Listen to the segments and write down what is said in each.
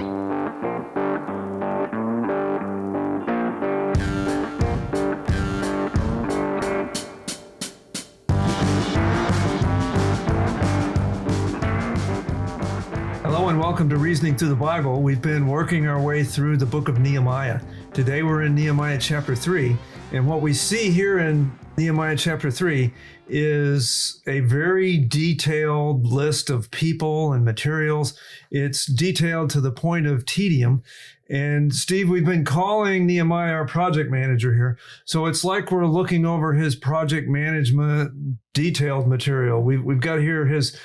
Hello and welcome to Reasoning Through the Bible. We've been working our way through the book of Nehemiah. Today we're in Nehemiah Chapter 3, and what we see here in Nehemiah Chapter 3 is a very detailed list of people and materials. It's detailed to the point of tedium. And Steve, we've been calling Nehemiah our project manager here. So it's like we're looking over his project management detailed material. We've got here his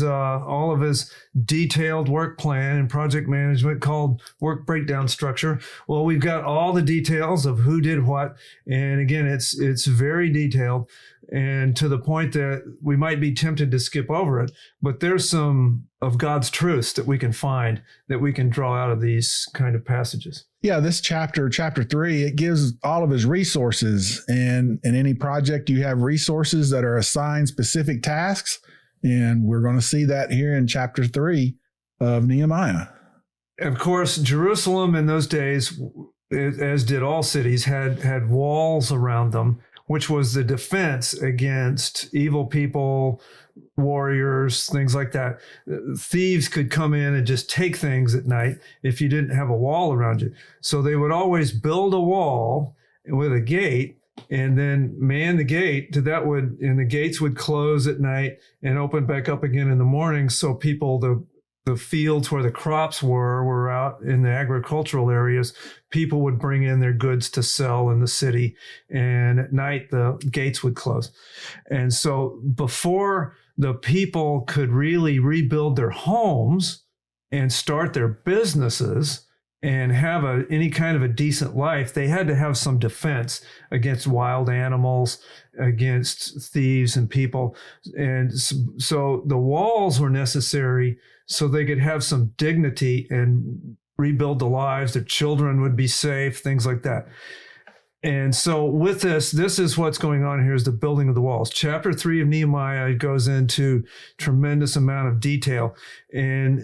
all of his detailed work plan and project management called work breakdown structure. Well, we've got all the details of who did what. And again, it's very detailed, and to the point that we might be tempted to skip over it, but there's some of God's truths that we can find, that we can draw out of these kind of passages. Yeah, this chapter 3, it gives all of his resources, and in any project you have resources that are assigned specific tasks, and we're going to see that here in chapter 3 of Nehemiah. Of course, Jerusalem in those days, as did all cities, had walls around them, which was the defense against evil people, warriors, things like that. Thieves could come in and just take things at night if you didn't have a wall around you. So they would always build a wall with a gate and then man the gate. And the gates would close at night and open back up again in the morning. So people, the fields where the crops were out in the agricultural areas, people would bring in their goods to sell in the city, and at night the gates would close. And so before the people could really rebuild their homes and start their businesses and have any kind of a decent life, they had to have some defense against wild animals, against thieves and people. And so the walls were necessary so they could have some dignity and rebuild the lives. Their children would be safe, things like that. And so with this is what's going on here, is the building of the walls. Chapter 3 of Nehemiah goes into tremendous amount of detail. And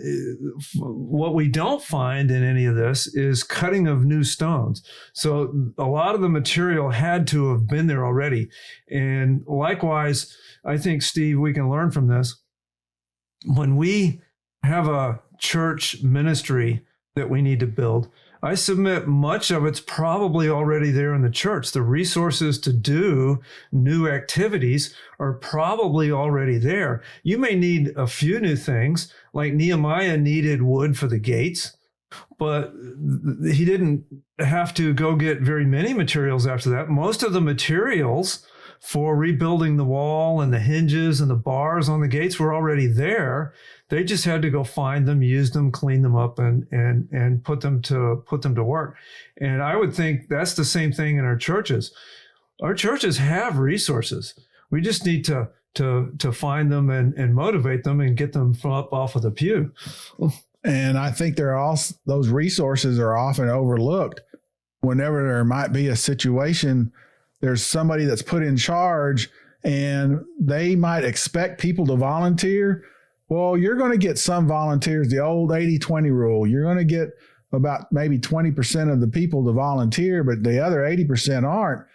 what we don't find in any of this is cutting of new stones. So a lot of the material had to have been there already. And likewise, I think, Steve, we can learn from this. When we have a church ministry that we need to build, I submit much of it's probably already there in the church. The resources to do new activities are probably already there. You may need a few new things, like Nehemiah needed wood for the gates, but he didn't have to go get very many materials after that. Most of the materials for rebuilding the wall and the hinges and the bars on the gates were already there. They just had to go find them, use them, clean them up, and put them to work. And I would think that's the same thing in our churches. Our churches have resources. We just need to find them and motivate them and get them up off of the pew. And I think those resources are often overlooked. Whenever there might be a situation, there's somebody that's put in charge and they might expect people to volunteer. Well, you're going to get some volunteers, the old 80-20 rule. You're going to get about maybe 20% of the people to volunteer, but the other 80% aren't.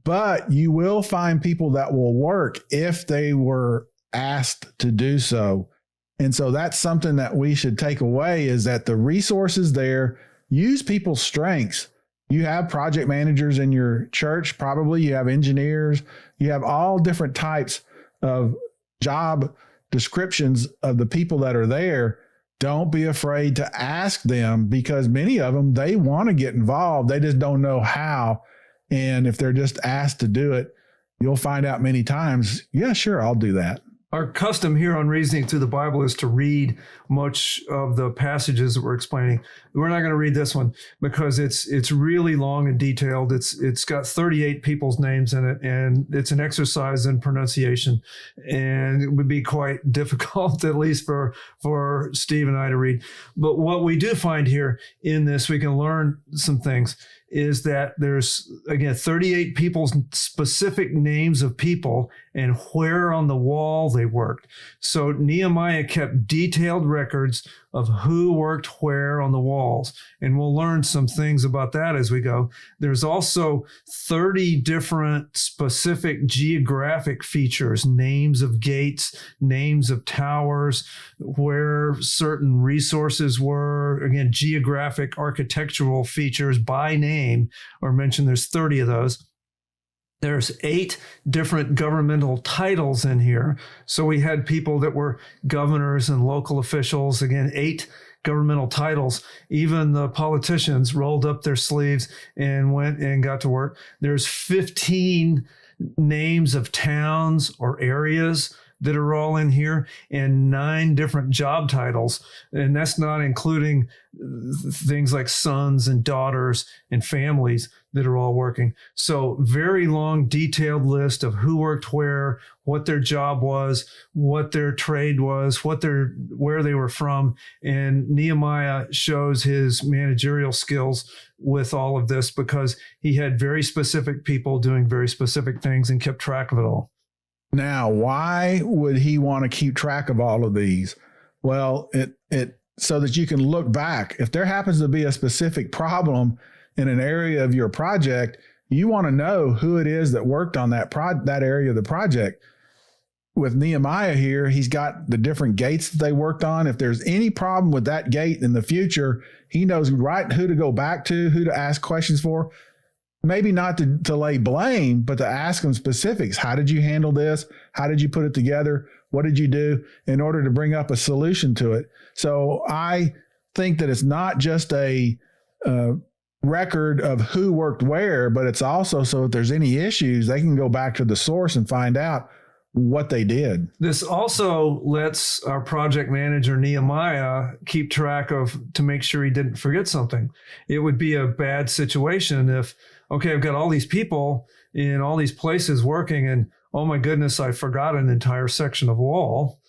But you will find people that will work if they were asked to do so. And so that's something that we should take away, is that the resources there, use people's strengths. You have project managers in your church, probably. You have engineers. You have all different types of job descriptions of the people that are there. Don't be afraid to ask them, because many of them, they want to get involved. They just don't know how. And if they're just asked to do it, you'll find out many times, yeah, sure, I'll do that. Our custom here on Reasoning Through the Bible is to read much of the passages that we're explaining. We're not going to read this one because it's really long and detailed. It's got 38 people's names in it, and it's an exercise in pronunciation, and it would be quite difficult, at least for Steve and I, to read. But what we do find here in this, we can learn some things, is that there's, again, 38 people's specific names of people and where on the wall they worked. So Nehemiah kept detailed records of who worked where on the walls. And we'll learn some things about that as we go. There's also 30 different specific geographic features, names of gates, names of towers, where certain resources were. Again, geographic architectural features by name are mentioned. There's 30 of those. There's 8 different governmental titles in here. So we had people that were governors and local officials. Again, 8 governmental titles. Even the politicians rolled up their sleeves and went and got to work. There's 15 names of towns or areas that are all in here, and 9 different job titles. And that's not including things like sons and daughters and families that are all working. So very long, detailed list of who worked where, what their job was, what their trade was, where they were from. And Nehemiah shows his managerial skills with all of this because he had very specific people doing very specific things and kept track of it all. Now, why would he want to keep track of all of these? Well, it so that you can look back. If there happens to be a specific problem in an area of your project, you want to know who it is that worked on that area of the project. With Nehemiah here, he's got the different gates that they worked on. If there's any problem with that gate in the future, he knows right who to go back to, who to ask questions for. Maybe not to lay blame, but to ask them specifics. How did you handle this? How did you put it together? What did you do in order to bring up a solution to it? So I think that it's not just a record of who worked where, but it's also so if there's any issues, they can go back to the source and find out what they did. This also lets our project manager, Nehemiah, keep track of, to make sure he didn't forget something. It would be a bad situation if, okay, I've got all these people in all these places working and, oh my goodness, I forgot an entire section of wall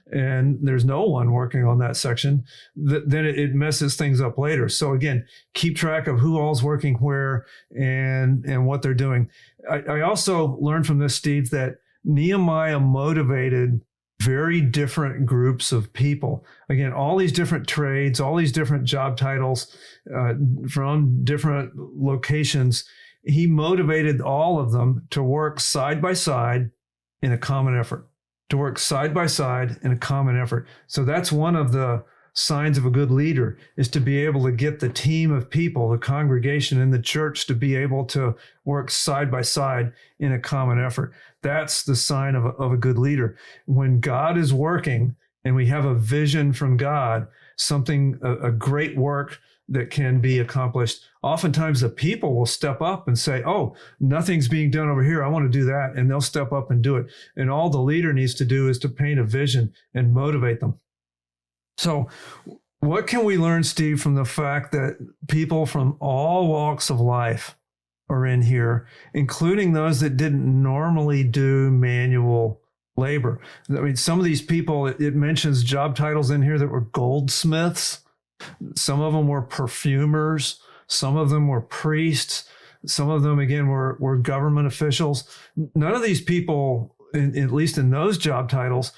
and there's no one working on that section. Then it messes things up later. So again, keep track of who all's working where and what they're doing. I also learned from this, Steve, that Nehemiah motivated very different groups of people. Again, all these different trades, all these different job titles from different locations. He motivated all of them to work side by side in a common effort, So that's one of the signs of a good leader, is to be able to get the team of people, the congregation in the church, to be able to work side by side in a common effort. That's the sign of a good leader. When God is working and we have a vision from God, a great work that can be accomplished, oftentimes the people will step up and say, oh, nothing's being done over here, I want to do that. And they'll step up and do it. And all the leader needs to do is to paint a vision and motivate them. So what can we learn, Steve, from the fact that people from all walks of life are in here, including those that didn't normally do manual labor? I mean, some of these people, it mentions job titles in here that were goldsmiths. Some of them were perfumers. Some of them were priests. Some of them, again, were government officials. None of these people, at least in those job titles,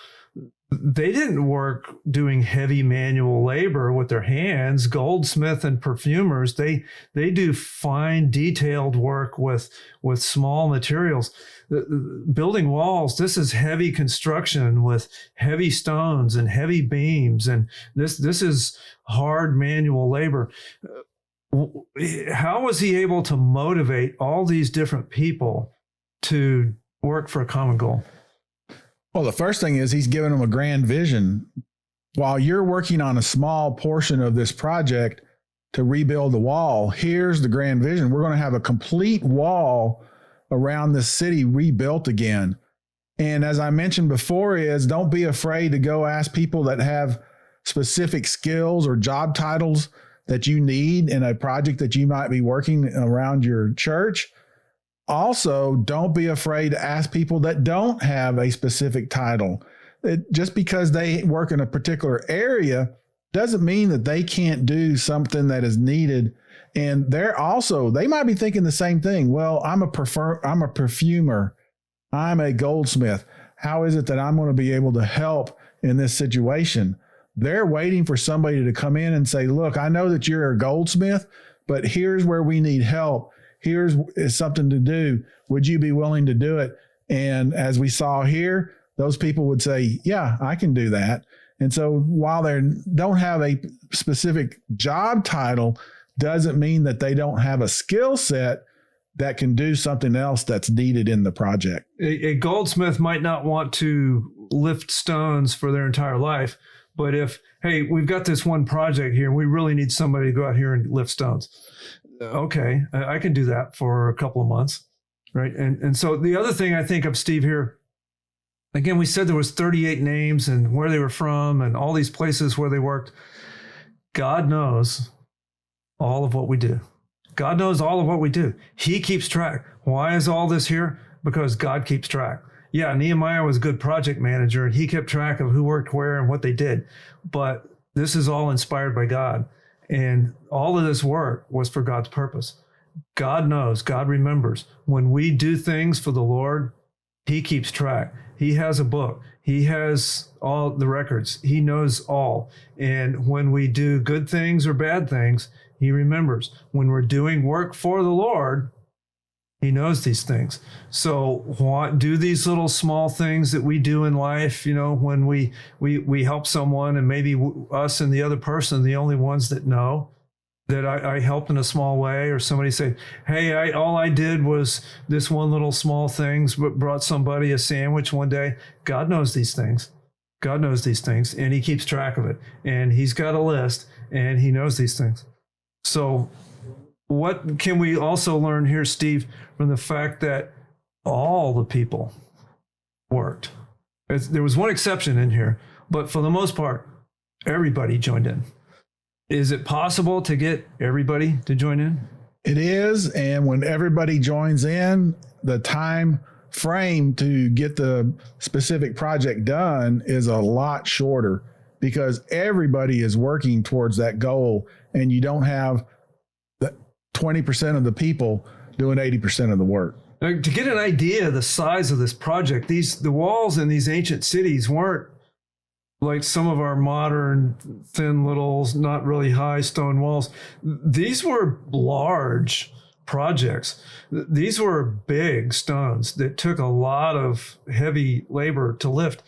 they didn't work doing heavy manual labor with their hands. Goldsmith and perfumers, they do fine, detailed work with small materials. Building walls, this is heavy construction with heavy stones and heavy beams, and this is hard manual labor. How was he able to motivate all these different people to work for a common goal? Well, the first thing is he's giving them a grand vision. While you're working on a small portion of this project to rebuild the wall, here's the grand vision. We're going to have a complete wall around this city rebuilt again. And as I mentioned before, don't be afraid to go ask people that have specific skills or job titles that you need in a project that you might be working around your church. Also, don't be afraid to ask people that don't have a specific title. Just because they work in a particular area doesn't mean that they can't do something that is needed. And they might be thinking the same thing. Well, I'm a perfumer. I'm a goldsmith. How is it that I'm going to be able to help in this situation? They're waiting for somebody to come in and say, look, I know that you're a goldsmith, but here's where we need help. Here's something to do. Would you be willing to do it? And as we saw here, those people would say, yeah, I can do that. And so while they don't have a specific job title, doesn't mean that they don't have a skill set that can do something else that's needed in the project. A goldsmith might not want to lift stones for their entire life, but hey, we've got this one project here, we really need somebody to go out here and lift stones. Okay, I can do that for a couple of months, right? And so the other thing I think of, Steve, here, again, we said there was 38 names and where they were from and all these places where they worked. God knows all of what we do. God knows all of what we do. He keeps track. Why is all this here? Because God keeps track. Yeah, Nehemiah was a good project manager and he kept track of who worked where and what they did. But this is all inspired by God. And all of this work was for God's purpose. God knows, God remembers. When we do things for the Lord, He keeps track. He has a book. He has all the records. He knows all. And when we do good things or bad things, He remembers. When we're doing work for the Lord, He knows these things. So do these little small things that we do in life, when we help someone and maybe us and the other person are the only ones that know that I helped in a small way, or somebody say, hey, all I did was this one little small thing, but brought somebody a sandwich one day. God knows these things. God knows these things, and He keeps track of it. And He's got a list, and He knows these things. So what can we also learn here, Steve, from the fact that all the people worked? There was one exception in here, but for the most part, everybody joined in. Is it possible to get everybody to join in? It is. And when everybody joins in, the time frame to get the specific project done is a lot shorter because everybody is working towards that goal, and you don't have 20% of the people doing 80% of the work. Now, to get an idea of the size of this project, the walls in these ancient cities weren't like some of our modern thin little, not really high stone walls. These were large projects. These were big stones that took a lot of heavy labor to lift.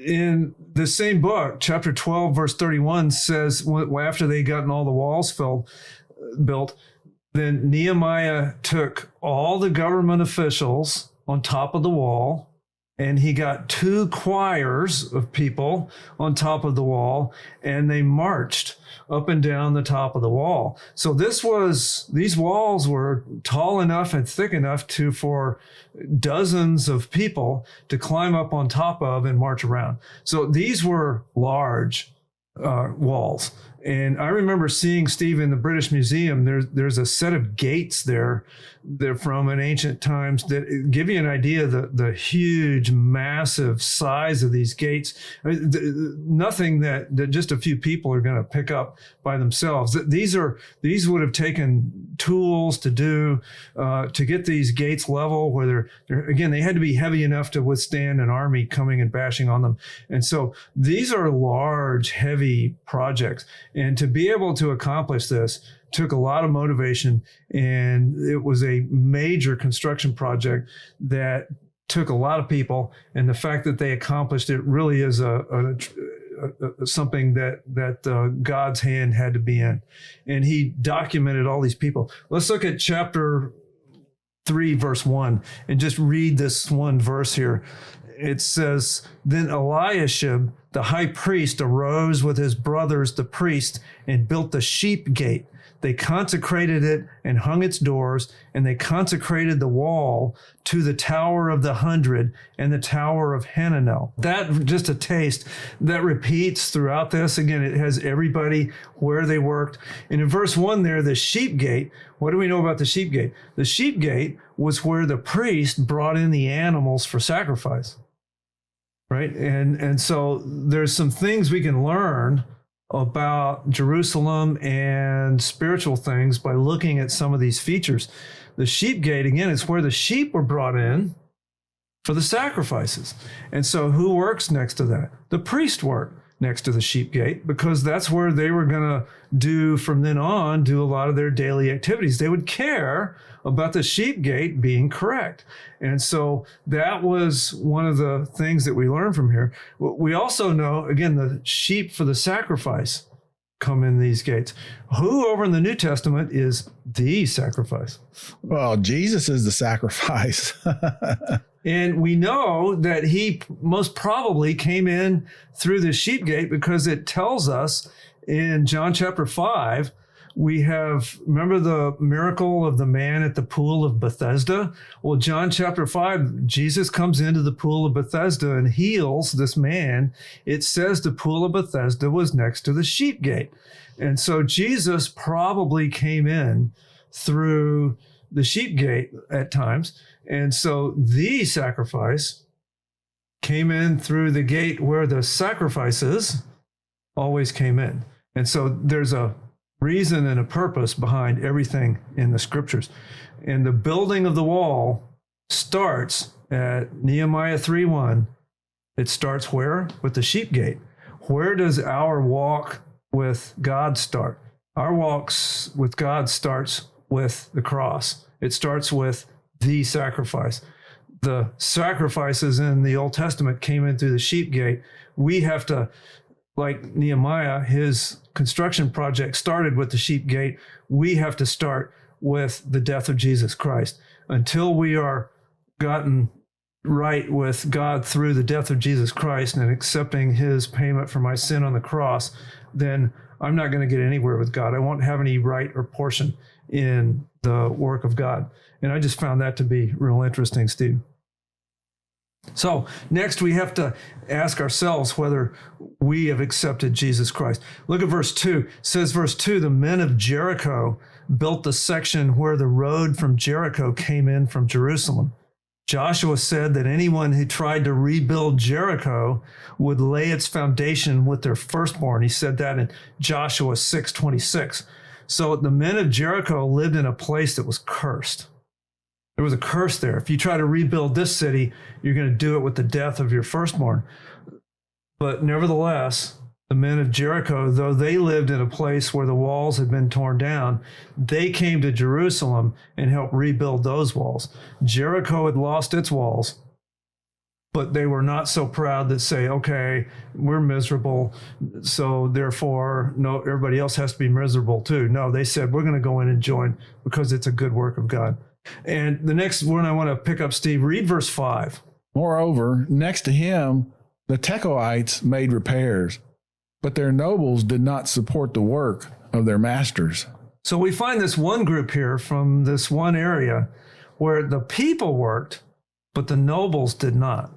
In the same book, chapter 12, verse 31 says, after they gotten all the walls built, then Nehemiah took all the government officials on top of the wall, and he got 2 choirs of people on top of the wall, and they marched up and down the top of the wall. So these walls were tall enough and thick enough for dozens of people to climb up on top of and march around. So these were large walls. And I remember seeing, Steve, in the British Museum, there's a set of gates there. They're from an ancient times that give you an idea of the huge, massive size of these gates. I mean, nothing that just a few people are going to pick up by themselves. These would have taken tools to do to get these gates level, where again, they had to be heavy enough to withstand an army coming and bashing on them. And so these are large, heavy projects. And to be able to accomplish this took a lot of motivation, and it was a major construction project that took a lot of people. And the fact that they accomplished it really is something that God's hand had to be in. And He documented all these people. Let's look at chapter 3, verse 1, and just read this one verse here. It says, then Eliashib, the high priest, arose with his brothers, the priests, and built the sheep gate. They consecrated it and hung its doors, and they consecrated the wall to the Tower of the 100 and the Tower of Hananel. That, just a taste, that repeats throughout this. Again, it has everybody where they worked. And in verse 1 there, the sheep gate, what do we know about the sheep gate? The sheep gate was where the priest brought in the animals for sacrifice. Right. And so there's some things we can learn about Jerusalem and spiritual things by looking at some of these features. The sheep gate, again, is where the sheep were brought in for the sacrifices. And so who works next to that? The priest worked next to the sheep gate, because that's where they were going to do from then on, do a lot of their daily activities. They would care about the sheep gate being correct. And so that was one of the things that we learned from here. We also know, again, the sheep for the sacrifice come in these gates. Who over in the New Testament is the sacrifice? Well, Jesus is the sacrifice. And we know that he most probably came in through the sheep gate, because it tells us in John chapter 5, we have, remember the miracle of the man at the pool of Bethesda? Well, John chapter 5, Jesus comes into the pool of Bethesda and heals this man. It says the pool of Bethesda was next to the sheep gate. And so Jesus probably came in through the sheep gate at times. And so the sacrifice came in through the gate where the sacrifices always came in. And so there's a reason and a purpose behind everything in the scriptures. And the building of the wall starts at Nehemiah 3:1. It starts where? With the sheep gate. Where does our walk with God start? Our walks with God starts with the cross. It starts with the sacrifice. The sacrifices in the Old Testament came in through the sheep gate. We have to, like Nehemiah, his construction project started with the sheep gate. We have to start with the death of Jesus Christ. Until we are gotten right with God through the death of Jesus Christ and accepting his payment for my sin on the cross, then I'm not going to get anywhere with God. I won't have any right or portion in the work of God. And I just found that to be real interesting, Steve. So next we have to ask ourselves whether we have accepted Jesus Christ. Look at verse 2. It says, verse 2, the men of Jericho built the section where the road from Jericho came in from Jerusalem. Joshua said that anyone who tried to rebuild Jericho would lay its foundation with their firstborn. He said that in Joshua 6:26. So the men of Jericho lived in a place that was cursed. There was a curse there. If you try to rebuild this city, you're going to do it with the death of your firstborn. But nevertheless, the men of Jericho, though they lived in a place where the walls had been torn down, they came to Jerusalem and helped rebuild those walls. Jericho had lost its walls, but they were not so proud that say, okay, we're miserable, so therefore, no, everybody else has to be miserable too. No, they said, we're going to go in and join because it's a good work of God. And the next one I want to pick up, Steve, read verse 5. Moreover, next to him, the Tekoites made repairs, but their nobles did not support the work of their masters. So we find this one group here from this one area where the people worked, but the nobles did not.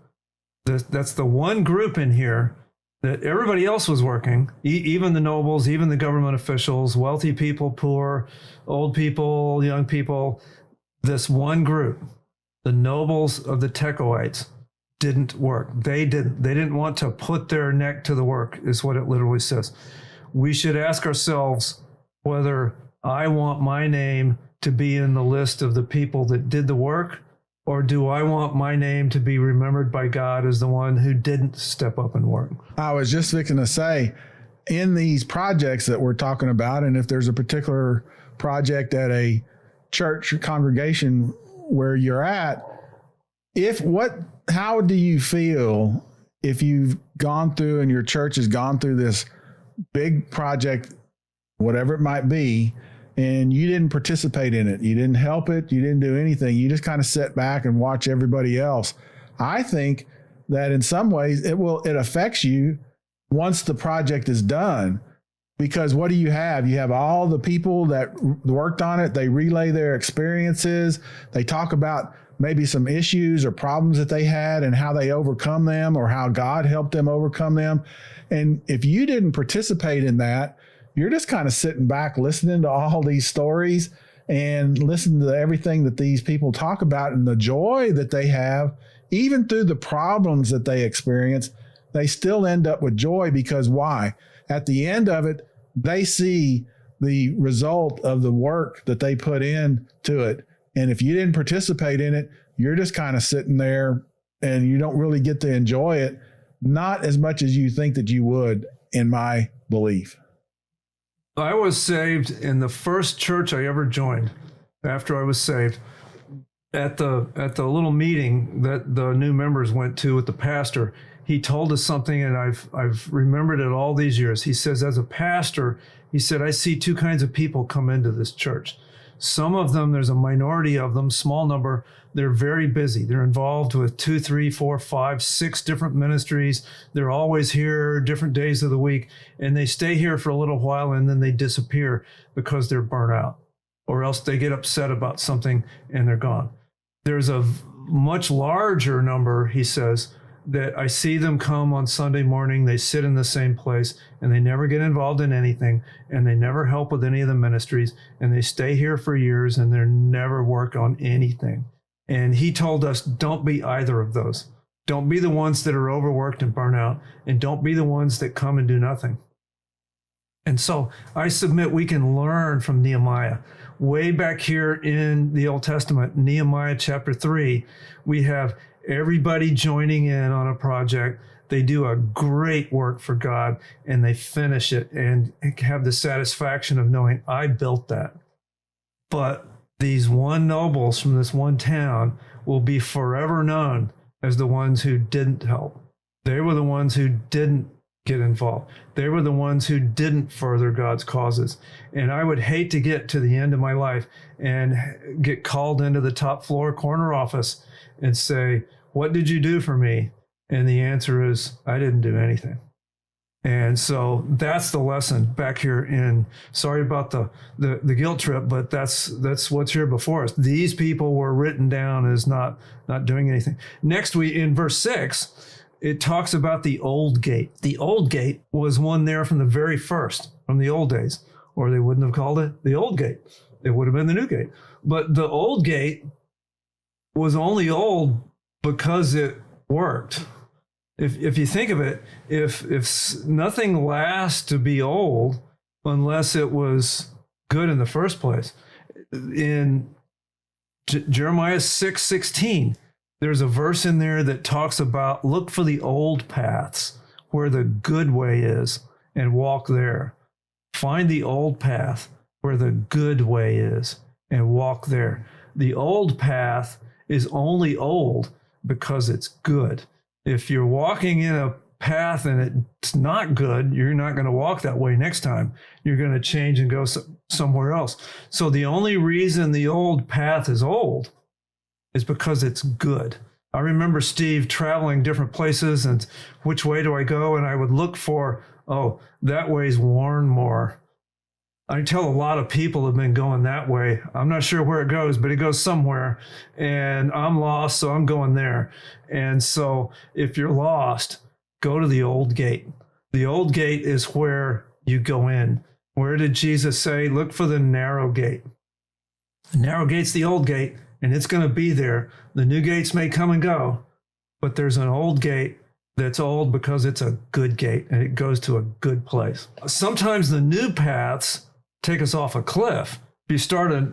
That's the one group in here that everybody else was working, even the nobles, even the government officials, wealthy people, poor, old people, young people. This one group, the nobles of the Tekoites, didn't work. They didn't want to put their neck to the work, is what it literally says. We should ask ourselves whether I want my name to be in the list of the people that did the work, or do I want my name to be remembered by God as the one who didn't step up and work? I was just fixing to say, in these projects that we're talking about, and if there's a particular project at a church or congregation where you're at, how do you feel if you've gone through and your church has gone through this big project, whatever it might be, and you didn't participate in it, you didn't help it, you didn't do anything, you just kind of sit back and watch everybody else? I think that in some ways it affects you once the project is done. Because what do you have? You have all the people that worked on it. They relay their experiences. They talk about maybe some issues or problems that they had and how they overcome them or how God helped them overcome them. And if you didn't participate in that, you're just kind of sitting back listening to all these stories and listening to everything that these people talk about and the joy that they have, even through the problems that they experience. They still end up with joy because why? at the end of it, they see the result of the work that they put in to it. And if you didn't participate in it, you're just kind of sitting there and you don't really get to enjoy it, not as much as you think that you would, in my belief. I was saved in the first church I ever joined after I was saved. At the little meeting that the new members went to with the pastor, he told us something, and I've remembered it all these years. He says, as a pastor, he said, I see two kinds of people come into this church. Some of them, there's a minority of them, small number, they're very busy. They're involved with 2, 3, 4, 5, 6 different ministries. They're always here, different days of the week, and they stay here for a little while and then they disappear because they're burnt out, or else they get upset about something and they're gone. There's a much larger number, he says, that I see them come on Sunday morning, they sit in the same place, and they never get involved in anything, and they never help with any of the ministries, and they stay here for years, and they never work on anything. And he told us, don't be either of those. Don't be the ones that are overworked and burnt out, and don't be the ones that come and do nothing. And so I submit we can learn from Nehemiah. Way back here in the Old Testament, Nehemiah Chapter 3, we have everybody joining in on a project. They do a great work for God, and they finish it and have the satisfaction of knowing I built that. But these one nobles from this one town will be forever known as the ones who didn't help. They were the ones who didn't get involved. They were the ones who didn't further God's causes. And I would hate to get to the end of my life and get called into the top floor corner office and say, what did you do for me? And the answer is, I didn't do anything. And so that's the lesson back here in, sorry about the guilt trip, but that's what's here before us. These people were written down as not doing anything. Next, in verse 6, it talks about the old gate. The old gate was one there from the very first, from the old days, or they wouldn't have called it the old gate. It would have been the new gate. But the old gate was only old because it worked. If you think of it, if nothing lasts to be old unless it was good in the first place. In Jeremiah 6:16, there's a verse in there that talks about look for the old paths where the good way is and walk there. Find the old path where the good way is and walk there. The old path is only old because it's good. If you're walking in a path and it's not good, you're not going to walk that way next time. You're going to change and go somewhere else. So the only reason the old path is old is because it's good. I remember Steve traveling different places and which way do I go? And I would look for, oh, that way's worn more. I tell a lot of people have been going that way. I'm not sure where it goes, but it goes somewhere. And I'm lost, so I'm going there. And so if you're lost, go to the old gate. The old gate is where you go in. Where did Jesus say, look for the narrow gate? The narrow gate's the old gate, and it's going to be there. The new gates may come and go, but there's an old gate that's old because it's a good gate, and it goes to a good place. Sometimes the new paths take us off a cliff. If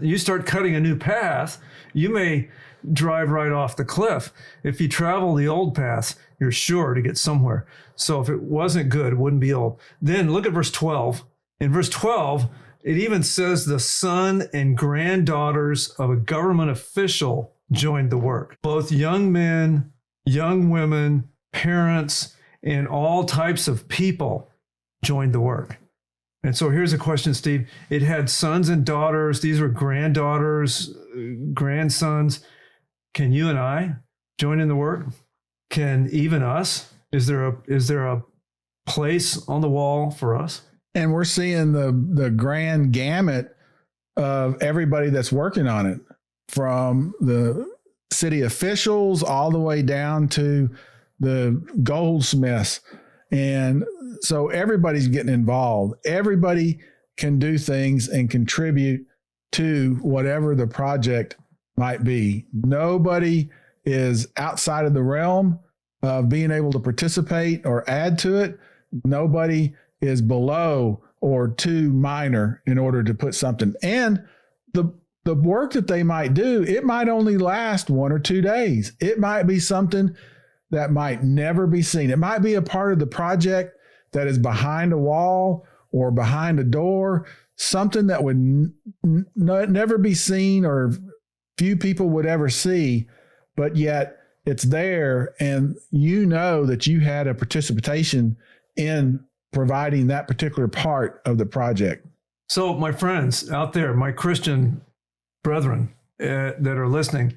you start cutting a new path, you may drive right off the cliff. If you travel the old paths, you're sure to get somewhere. So if it wasn't good, it wouldn't be old. Then look at verse 12. In verse 12, it even says the son and granddaughters of a government official joined the work. Both young men, young women, parents, and all types of people joined the work. And so here's a question, Steve. It had sons and daughters. These were granddaughters, grandsons. Can you and I join in the work? Can even us? Is there a place on the wall for us? And we're seeing the grand gamut of everybody that's working on it, from the city officials all the way down to the goldsmiths. And so everybody's getting involved. Everybody can do things and contribute to whatever the project might be. Nobody is outside of the realm of being able to participate or add to it. Nobody is below or too minor in order to put something. And the work that they might do, it might only last 1 or 2 days. It might be something that might never be seen. It might be a part of the project that is behind a wall or behind a door, something that would never be seen or few people would ever see, but yet it's there, and you know that you had a participation in providing that particular part of the project. So, my friends out there, my Christian brethren that are listening,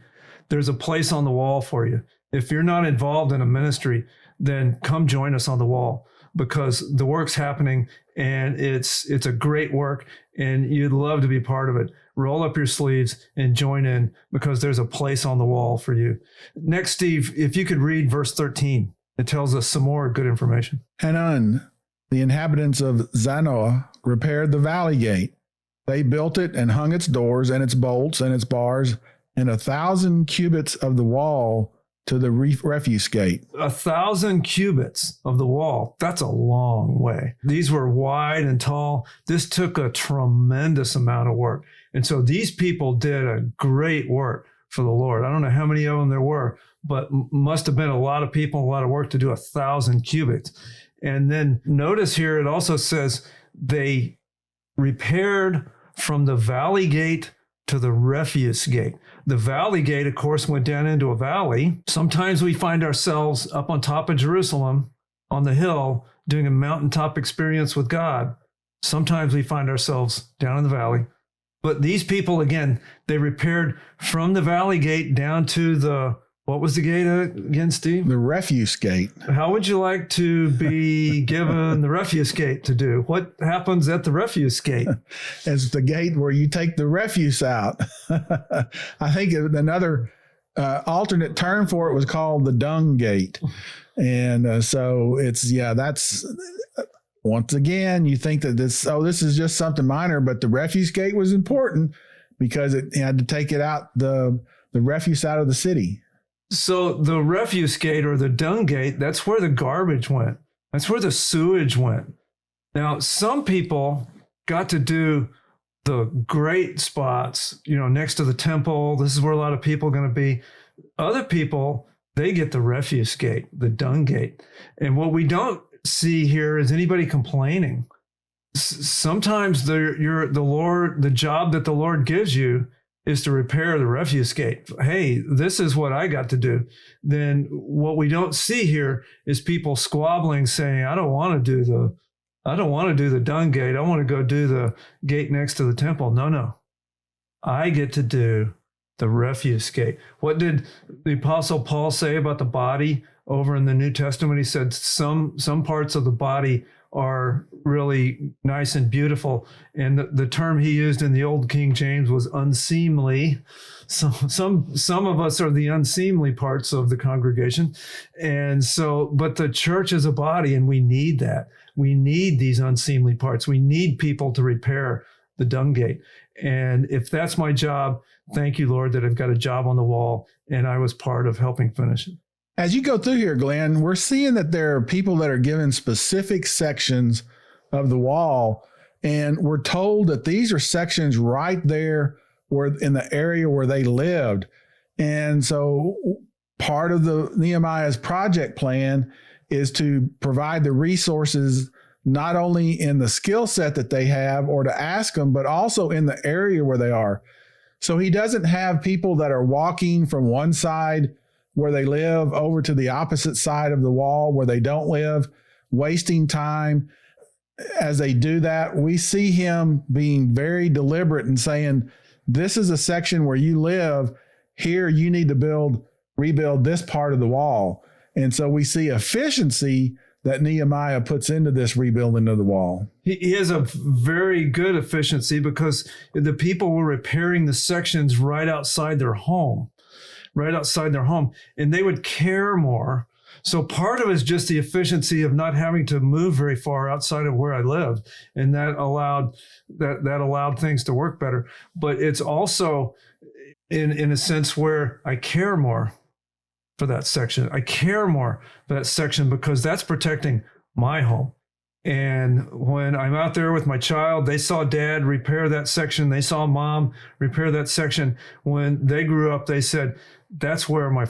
there's a place on the wall for you. If you're not involved in a ministry, then come join us on the wall, because the work's happening and it's a great work and you'd love to be part of it. Roll up your sleeves and join in, because there's a place on the wall for you. Next, Steve, if you could read verse 13, it tells us some more good information. Hanun, the inhabitants of Zanoah, repaired the valley gate. They built it and hung its doors and its bolts and its bars and 1,000 cubits of the wall to the refuse gate. 1,000 cubits of the wall. That's a long way. These were wide and tall. This took a tremendous amount of work. And so these people did a great work for the Lord. I don't know how many of them there were, but must have been a lot of people, a lot of work to do 1,000 cubits. And then notice here, it also says they repaired from the valley gate to the refuse gate. The valley gate, of course, went down into a valley. Sometimes we find ourselves up on top of Jerusalem on the hill doing a mountaintop experience with God. Sometimes we find ourselves down in the valley. But these people, again, they repaired from the valley gate down to the, what was the gate again, Steve? The refuse gate. How would you like to be given the refuse gate to do? What happens at the refuse gate? It's the gate where you take the refuse out. I think another alternate term for it was called the dung gate. And so it's, that's, once again, you think that this is just something minor, but the refuse gate was important because it had to take it out, the refuse out of the city. So the refuse gate or the dung gate, that's where the garbage went. That's where the sewage went. Now, some people got to do the great spots, next to the temple. This is where a lot of people are going to be. Other people, they get the refuse gate, the dung gate. And what we don't see here is anybody complaining. Sometimes the job that the Lord gives you is to repair the refuse gate. Hey, this is what I got to do. Then what we don't see here is people squabbling, saying, I don't want to do the dung gate. I want to go do the gate next to the temple. No. I get to do the refuse gate. What did the Apostle Paul say about the body over in the New Testament? He said some parts of the body are really nice and beautiful. And the term he used in the old King James was unseemly. So some of us are the unseemly parts of the congregation. And so, but the church is a body, and we need that. We need these unseemly parts. We need people to repair the dung gate. And if that's my job, thank you, Lord, that I've got a job on the wall and I was part of helping finish it. As you go through here, Glenn, we're seeing that there are people that are given specific sections of the wall, and we're told that these are sections right there where in the area where they lived. And so part of the Nehemiah's project plan is to provide the resources not only in the skill set that they have or to ask them, but also in the area where they are. So he doesn't have people that are walking from one side where they live over to the opposite side of the wall where they don't live, wasting time. As they do that, we see him being very deliberate and saying, this is a section where you live. Here, you need to rebuild this part of the wall. And so we see efficiency that Nehemiah puts into this rebuilding of the wall. He has a very good efficiency because the people were repairing the sections right outside their home, and they would care more. So part of it is just the efficiency of not having to move very far outside of where I lived, and that allowed things to work better. But it's also in a sense where I care more for that section. I care more for that section because that's protecting my home. And when I'm out there with my child, they saw dad repair that section. They saw mom repair that section. When they grew up, they said, that's where my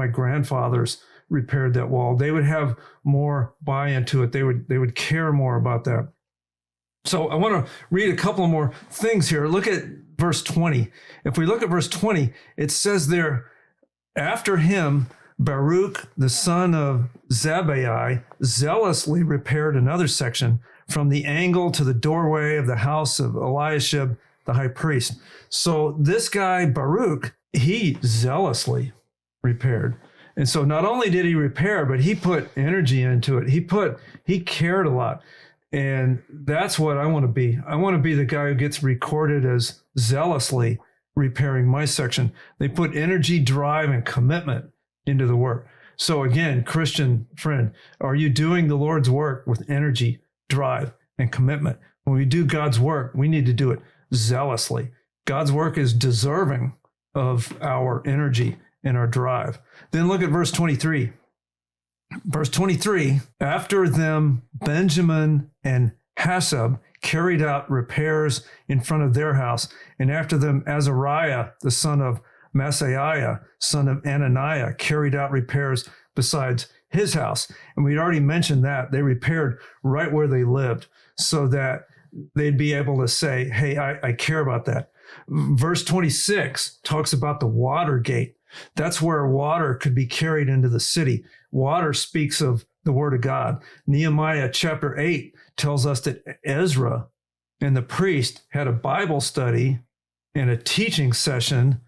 grandfathers repaired that wall. They would have more buy into it. They would care more about that. So I want to read a couple more things here. Look at verse 20. If we look at verse 20, it says there, after him, Baruch, the son of Zabbai, zealously repaired another section from the angle to the doorway of the house of Eliashib, the high priest. So this guy, Baruch, he zealously repaired. And so not only did he repair, but he put energy into it. He cared a lot. And that's what I want to be. I want to be the guy who gets recorded as zealously repairing my section. They put energy, drive, and commitment into the work. So again, Christian friend, are you doing the Lord's work with energy, drive, and commitment? When we do God's work, we need to do it zealously. God's work is deserving of our energy and our drive. Then look at verse 23. Verse 23, after them, Benjamin and Hasab carried out repairs in front of their house, and after them, Azariah, the son of Maaseiah, son of Ananiah, carried out repairs besides his house. And we'd already mentioned that. They repaired right where they lived so that they'd be able to say, hey, I care about that. Verse 26 talks about the water gate. That's where water could be carried into the city. Water speaks of the word of God. Nehemiah Chapter 8 tells us that Ezra and the priest had a Bible study and a teaching session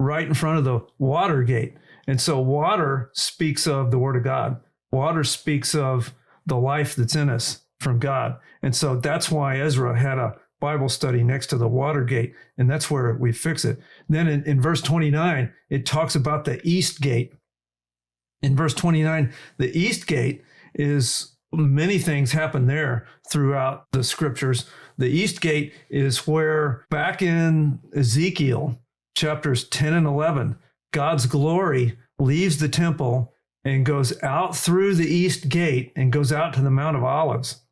right in front of the water gate. And so water speaks of the word of God. Water speaks of the life that's in us from God. And so that's why Ezra had a Bible study next to the water gate, and that's where we fix it. Then in verse 29, it talks about the east gate. In verse 29, the east gate is many things happen there throughout the scriptures. The east gate is where back in Ezekiel chapters 10 and 11, God's glory leaves the temple and goes out through the east gate and goes out to the Mount of Olives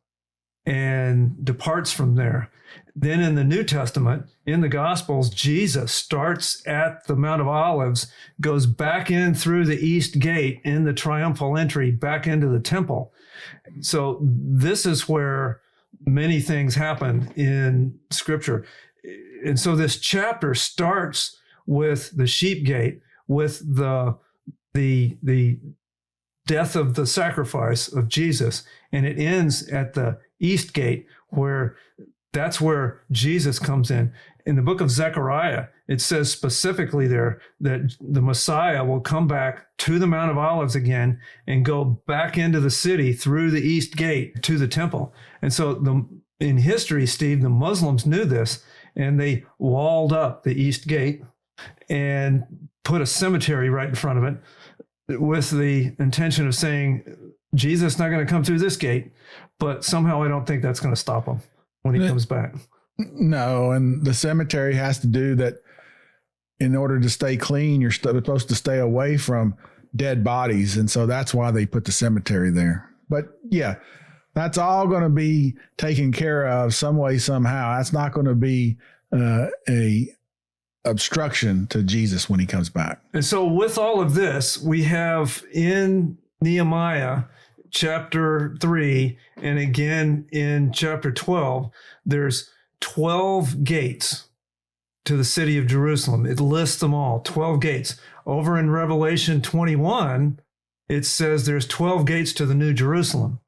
and departs from there. Then in the New Testament, in the Gospels, Jesus starts at the Mount of Olives, goes back in through the east gate in the triumphal entry back into the temple. So this is where many things happen in Scripture. And so this chapter starts with the sheep gate, with the death of the sacrifice of Jesus, and it ends at the east gate, where that's where Jesus comes in. In the book of Zechariah, it says specifically there that the Messiah will come back to the Mount of Olives again and go back into the city through the east gate to the temple. And so in history, Steve, the Muslims knew this, and they walled up the east gate and put a cemetery right in front of it with the intention of saying, Jesus is not going to come through this gate, but somehow I don't think that's going to stop him when he comes back. No, and the cemetery has to do that. In order to stay clean, you're supposed to stay away from dead bodies. And so that's why they put the cemetery there. But yeah, that's all going to be taken care of some way, somehow. That's not going to be a obstruction to Jesus when he comes back. And so with all of this, we have in Nehemiah chapter 3 and again in chapter 12, there's 12 gates to the city of Jerusalem. It lists them all, 12 gates. Over in Revelation 21, it says there's 12 gates to the New Jerusalem.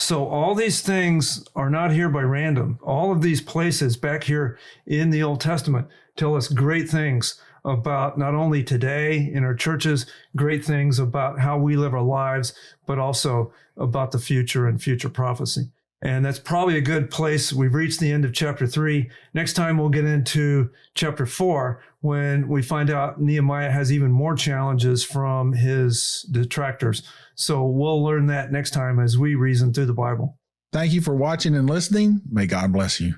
So all these things are not here by random. All of these places back here in the Old Testament tell us great things about not only today in our churches, great things about how we live our lives, but also about the future and future prophecy. And that's probably a good place. We've reached the end of chapter 3. Next time we'll get into chapter 4 when we find out Nehemiah has even more challenges from his detractors. So we'll learn that next time as we reason through the Bible. Thank you for watching and listening. May God bless you.